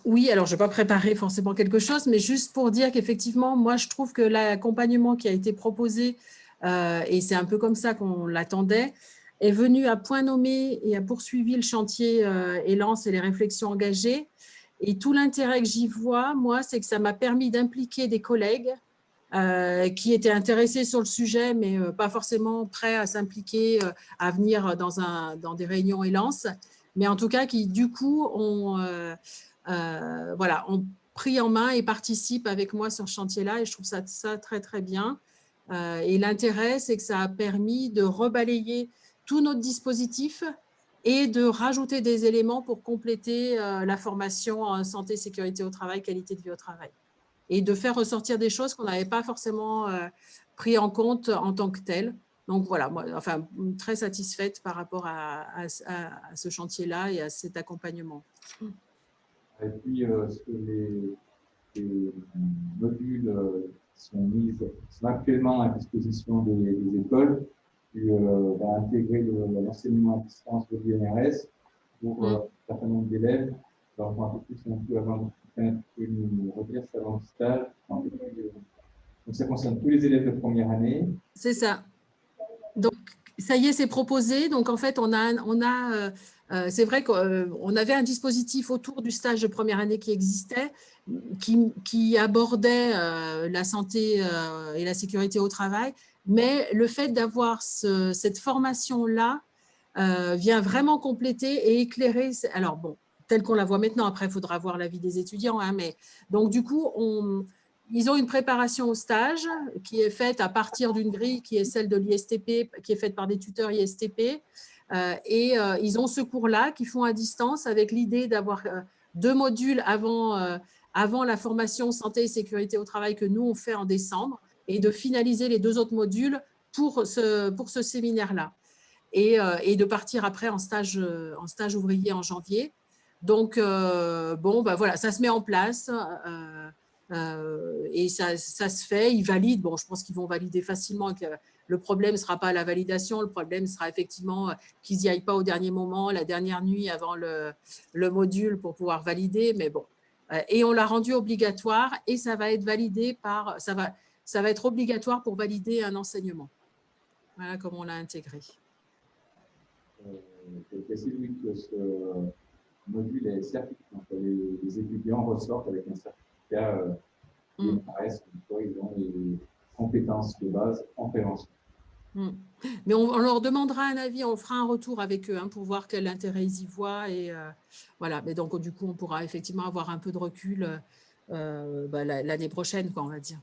Oui, alors je ne vais pas préparer forcément quelque chose, mais juste pour dire qu'effectivement, moi, je trouve que l'accompagnement qui a été proposé, et c'est un peu comme ça qu'on l'attendait, est venu à point nommé et a poursuivi le chantier Élance et les réflexions engagées. Et tout l'intérêt que j'y vois, moi, c'est que ça m'a permis d'impliquer des collègues qui étaient intéressés sur le sujet, mais pas forcément prêts à s'impliquer, à venir dans des réunions Élance, mais en tout cas qui, du coup, voilà, ont pris en main et participent avec moi sur ce chantier-là, et je trouve ça très, très bien. Et l'intérêt, c'est que ça a permis de rebalayer tout notre dispositif et de rajouter des éléments pour compléter la formation en santé, sécurité au travail, qualité de vie au travail, et de faire ressortir des choses qu'on n'avait pas forcément pris en compte en tant que telles. Donc voilà, moi, enfin, très satisfaite par rapport à ce chantier-là et à cet accompagnement. Et puis, les modules sont actuellement à disposition des écoles, puis va intégrer l'enseignement à distance de l'INRS pour un certain nombre d'élèves. Alors, un peu plus non plus avant de nous redire ça avant le stage. Donc, ça concerne tous les élèves de première année. C'est ça. Donc, ça y est, c'est proposé. Donc, en fait, c'est vrai qu'on avait un dispositif autour du stage de première année qui existait, qui abordait la santé et la sécurité au travail. Mais le fait d'avoir cette formation-là vient vraiment compléter et éclairer. Alors, bon, telle qu'on la voit maintenant, après, il faudra voir l'avis des étudiants. Hein, mais, donc, du coup, ils ont une préparation au stage qui est faite à partir d'une grille qui est celle de l'ISTP, qui est faite par des tuteurs ISTP. Ils ont ce cours-là qu'ils font à distance avec l'idée d'avoir 2 modules avant la formation santé et sécurité au travail que nous, on fait en décembre, et de finaliser les 2 autres modules pour ce séminaire-là. Et de partir après en stage ouvrier en janvier. Donc, bon, ben voilà, ça se met en place. Et ça se fait, ils valident. Bon, je pense qu'ils vont valider facilement. Que le problème ne sera pas la validation, le problème sera effectivement qu'ils n'y aillent pas au dernier moment, la dernière nuit avant le module pour pouvoir valider. Mais bon, et on l'a rendu obligatoire et ça va être validé ça va être obligatoire pour valider un enseignement. Voilà comment on l'a intégré. Je précise que ce module est certifié. Donc, les étudiants ressortent avec un certificat INRS, quoi, ils ont les compétences de base en prévention. Mais on leur demandera un avis, on fera un retour avec eux pour voir quel intérêt ils y voient. Et voilà. Mais donc, du coup, on pourra effectivement avoir un peu de recul l'année prochaine, quoi, on va dire.